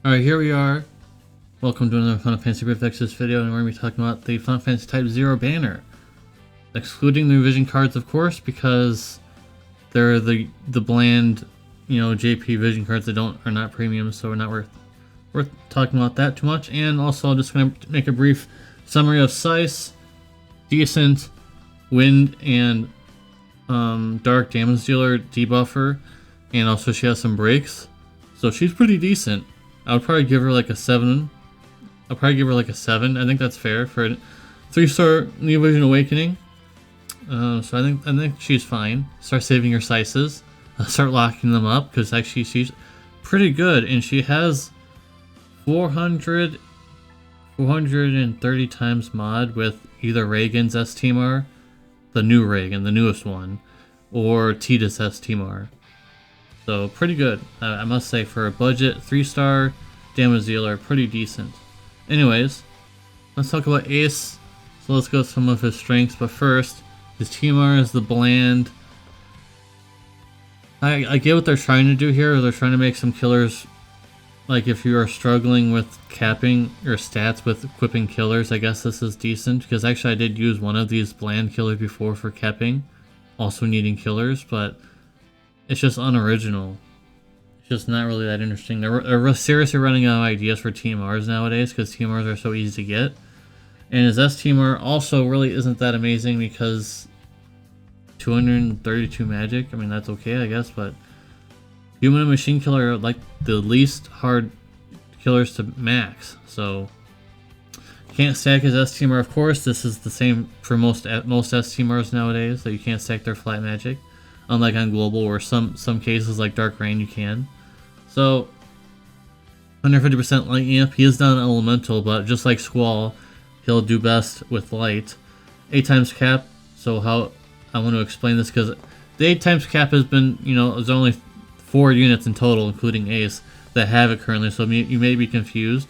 Alright, here we are. Welcome to another Final Fantasy Rift Exodus video, and we're going to be talking about the Final Fantasy Type 0 banner. Excluding the revision cards, of course, because they're the bland, JP vision cards that are not premium, so we're not worth talking about that too much. And also, I'm just going to make a brief summary of Sice. Decent wind and dark damage dealer debuffer, and also she has some breaks, so she's pretty decent. I would probably give her like a 7. I think that's fair for a 3-star New Vision Awakening. So I think she's fine. Start saving your Sices. Start locking them up, because actually she's pretty good, and she has 430 times mod with either Reagan's STMR, the new Reagan, the newest one, or Tidus STMR. So pretty good, I must say, for a budget 3-star damage dealer, pretty decent. Anyways, let's talk about Ace. So let's go with some of his strengths, but first, his TMR is the bland. I get what they're trying to do here. They're trying to make some killers, like if you are struggling with capping your stats with equipping killers, I guess this is decent, because actually I did use one of these bland killers before for capping, also needing killers, but it's just unoriginal. It's just not really that interesting. They're seriously running out of ideas for TMRs nowadays, because TMRs are so easy to get. And his STMR also really isn't that amazing, because 232 magic, I mean, that's okay, I guess, but human and machine killer are like the least hard killers to max, so can't stack his STMR. Of course, this is the same for most STMRs nowadays, that you can't stack their flat magic, unlike on global, where some cases like Dark Rain you can. So 150% lightning up. He is not an elemental, but just like Squall, he'll do best with light. 8 times cap. So how I want to explain this, because the 8 times cap has been, there's only 4 units in total, including Ace, that have it currently, so you may be confused.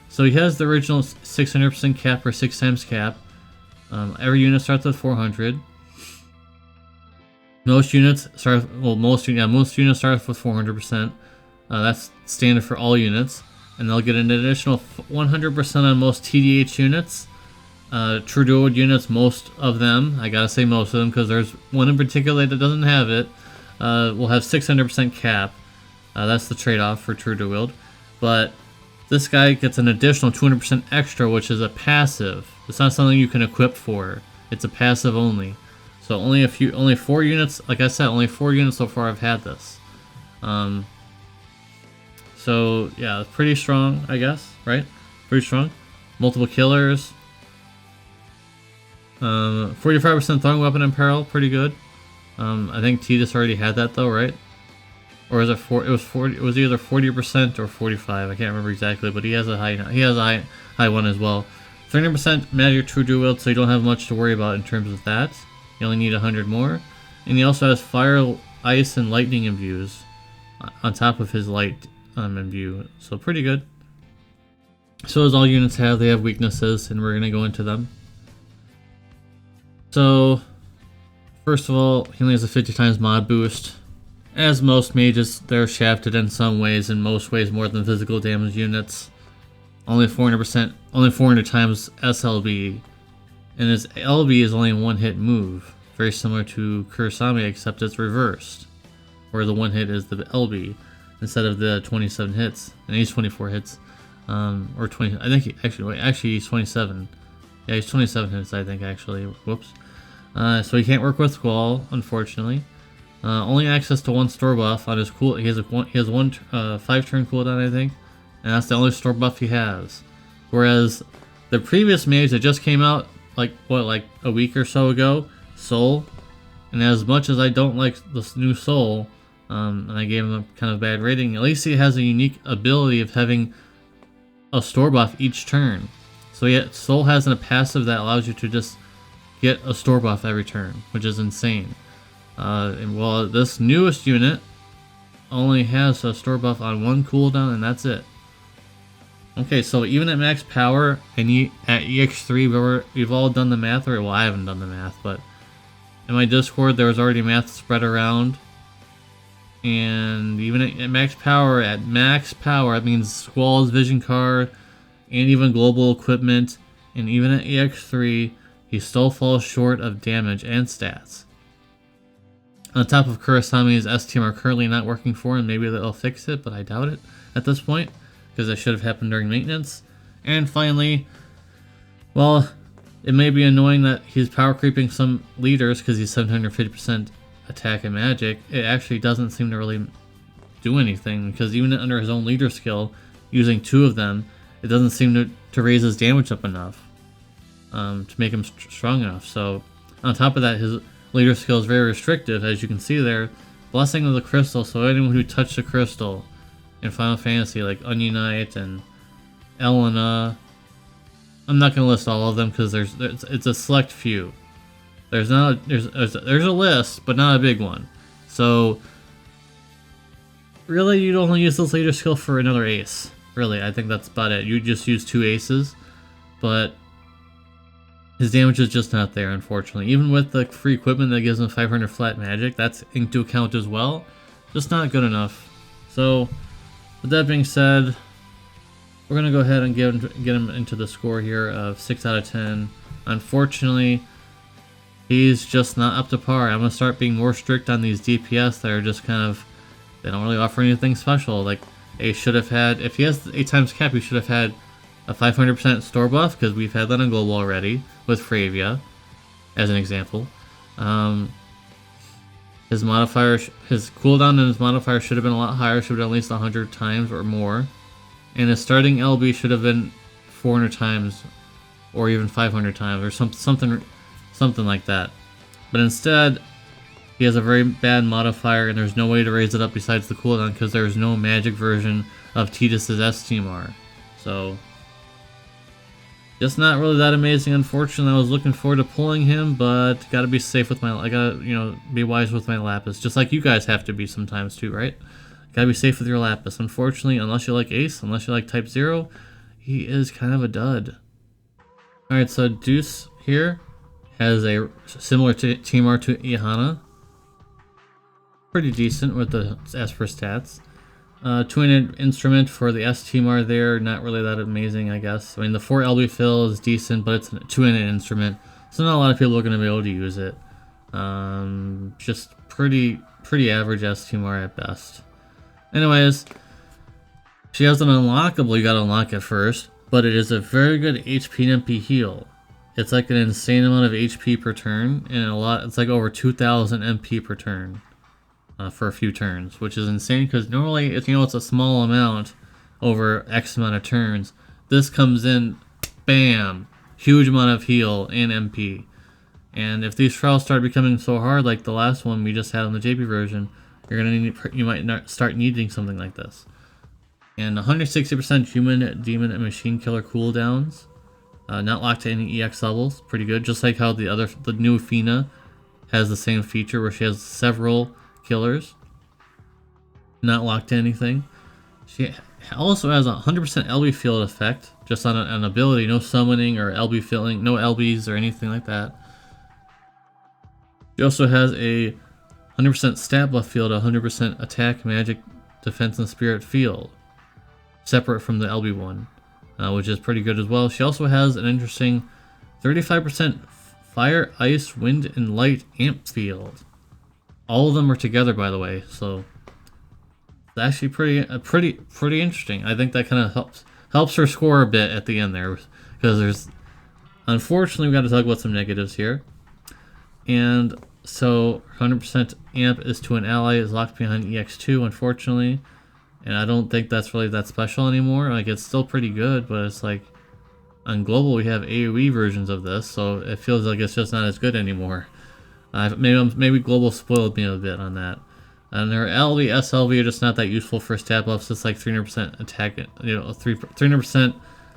So he has the original 600% cap, or 6 times cap. Every unit starts with 400. Most units start, most units start with 400%. That's standard for all units, and they'll get an additional 100% on most TDH units. True Dual units, most of them, I gotta say most of them, because there's one in particular that doesn't have it, will have 600% cap. That's the trade-off for True Dual. But this guy gets an additional 200% extra, which is a passive. It's not something you can equip for. It's a passive only. So only 4 units, like I said, only 4 units so far I've had this. So yeah, pretty strong, I guess, right? Pretty strong. Multiple killers. 45% throwing weapon in peril, pretty good. I think Tidus already had that though, right? Or is it 4? It was 40. It was either 40% or 45. I can't remember exactly, but he has a high one as well. 300% magic True Dual, so you don't have much to worry about in terms of that. You only need 100 more, and he also has fire, ice, and lightning imbues on top of his light imbue, so pretty good. So as all units have, they have weaknesses, and we're gonna go into them. So first of all, he only has a 50 times mod boost. As most mages, they're shafted in some ways, in most ways more than physical damage units. Only 400%, only 400 times SLB, and his LB is only a 1-hit move, very similar to Kurosame, except it's reversed, where the 1 hit is the LB instead of the 27 hits, and he's 24 hits, or 20. I think actually he's 27. Yeah, he's 27 hits, I think, actually. Whoops. So he can't work with Squall, unfortunately. Only access to 1 store buff on his cool. He has one 5-turn cooldown, I think, and that's the only store buff he has. Whereas the previous mage that just came out, like a week or so ago, Soul, and as much as I don't like this new Soul, and I gave him a kind of bad rating, at least he has a unique ability of having a store buff each turn. So yeah, Soul has a passive that allows you to just get a store buff every turn, which is insane. And well, this newest unit only has a store buff on 1 cooldown, and that's it. Okay, so even at max power and at EX3, we've all done the math, or well, I haven't done the math, but in my Discord there was already math spread around And even at max power, that means Squall's Vision Card, and even global equipment, and even at EX3, he still falls short of damage and stats. On top of Kurosami's S-Team are currently not working for him, maybe they'll fix it, but I doubt it at this point, because that should have happened during maintenance. And finally, well, it may be annoying that he's power creeping some leaders because he's 750% attack and magic. It actually doesn't seem to really do anything, because even under his own leader skill, using 2 of them, it doesn't seem to raise his damage up enough to make him strong enough. So on top of that, his leader skill is very restrictive, as you can see there. Blessing of the Crystal, so anyone who touched the Crystal in Final Fantasy, like Unite and Elena, I'm not going to list all of them because it's a select few. There's a list, but not a big one. So really, you'd only use this leader skill for another ace. Really, I think that's about it. You just use 2 aces, but his damage is just not there, unfortunately. Even with the free equipment that gives him 500 flat magic, that's into account as well. Just not good enough. So, with that being said, we're going to go ahead and get him into the score here of 6 out of 10. Unfortunately, he's just not up to par. I'm going to start being more strict on these DPS that are just kind of, they don't really offer anything special. Like, Ace should have had, if he has 8 times cap, he should have had a 500% store buff, because we've had that on global already with Fravia, as an example. His modifier, his cooldown and his modifier should have been a lot higher, should have been at least 100 times or more. And his starting LB should have been 400 times, or even 500 times, or something like that. But instead, he has a very bad modifier, and there's no way to raise it up besides the cooldown, because there's no magic version of Tidus's S-Team R. So, just not really that amazing, unfortunately. I was looking forward to pulling him, but gotta be safe with I gotta, be wise with my Lapis. Just like you guys have to be sometimes too, right? Gotta be safe with your Lapis. Unfortunately, unless you like Ace, unless you like Type 0, he is kind of a dud. Alright, so Deuce here has a similar Team R to Ihana. Pretty decent with the as per stats. Two-handed instrument for the S-Team R there, not really that amazing, I guess. I mean, the 4 LB fill is decent, but it's a two-handed instrument, so not a lot of people are going to be able to use it. Just pretty average S-Team R at best. Anyways, she has an unlockable, you gotta unlock it first, but it is a very good HP and MP heal. It's like an insane amount of HP per turn, and it's like over 2,000 MP per turn. For a few turns, which is insane, because normally it's a small amount over X amount of turns. This comes in, bam, huge amount of heal and MP. And if these trials start becoming so hard, like the last one we just had on the JP version, you might not start needing something like this. And 160% human, demon, and machine killer cooldowns, not locked to any EX levels, pretty good. Just like how the new Fina has the same feature where she has several killers, not locked to anything. She also has a 100% LB field effect, just on an ability, no summoning or LB filling, no LBs or anything like that. She also has a 100% stat buff field, 100% attack, magic, defense, and spirit field, separate from the LB one, which is pretty good as well. She also has an interesting 35% fire, ice, wind, and light amp field. All of them are together, by the way, so it's actually pretty interesting. I think that kind of helps her score a bit at the end there, because unfortunately, we got to talk about some negatives here. And so 100% amp is to an ally is locked behind EX2, unfortunately, and I don't think that's really that special anymore. Like, it's still pretty good, but it's like on global we have AoE versions of this, so it feels like it's just not as good anymore. Maybe global spoiled me a bit on that. And their LV, SLV are just not that useful for stat buffs. It's like 300% attack, 300%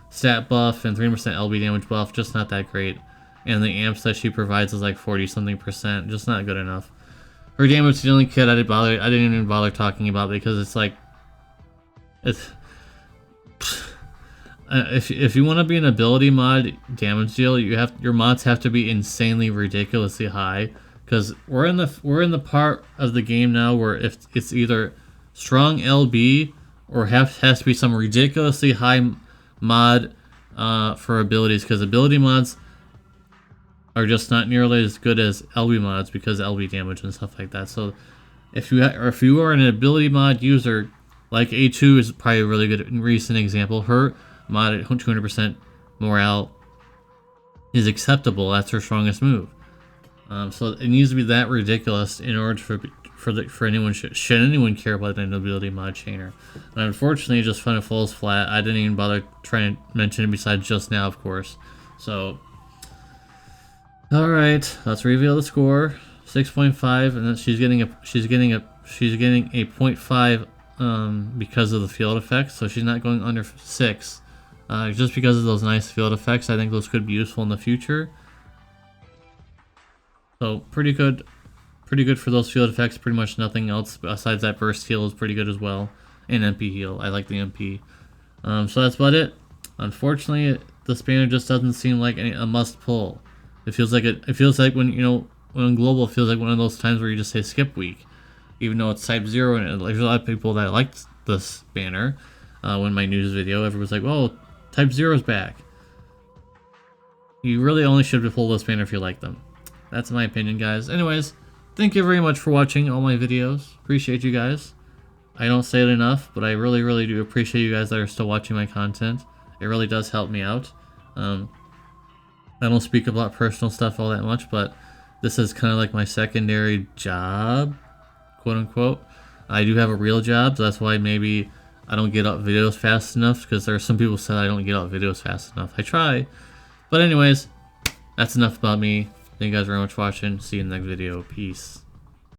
stat buff and 300% LB damage buff, just not that great. And the amps that she provides is like 40-something%, just not good enough. Her damage dealing kit, I didn't even bother talking about, because it's like, if you want to be an ability mod damage deal, your mods have to be insanely ridiculously high, because we're in the part of the game now where if it's either strong LB or has to be some ridiculously high mod for abilities, because ability mods are just not nearly as good as LB mods because LB damage and stuff like that. So if you are an ability mod user, like A2 is probably a really good recent example. Her mod at 200% morale is acceptable. That's her strongest move. So it needs to be that ridiculous in order for anyone should anyone care about an ability mod chainer. And unfortunately, it just kind of falls flat. I didn't even bother trying to mention it besides just now, of course. So, all right, let's reveal the score. 6.5, and then she's getting a 0.5 because of the field effects. So she's not going under 6. Just because of those nice field effects. I think those could be useful in the future. So pretty good for those field effects. Pretty much nothing else besides that burst heal is pretty good as well, and MP heal. I like the MP. So that's about it. Unfortunately, this banner just doesn't seem like a must pull. It feels like when when global, it feels like one of those times where you just say skip week, even though it's type 0, and there's a lot of people that liked this banner. When my news video, everyone's like, "Oh, type 0's back." You really only should pull this banner if you like them. That's my opinion, guys. Anyways, thank you very much for watching all my videos. Appreciate you guys. I don't say it enough, but I really, really do appreciate you guys that are still watching my content. It really does help me out. I don't speak about personal stuff all that much, but this is kind of like my secondary job, quote unquote. I do have a real job, so that's why maybe I don't get out videos fast enough, because there are some people said I don't get out videos fast enough. I try. But anyways, that's enough about me. Thank you guys very much for watching. See you in the next video. Peace.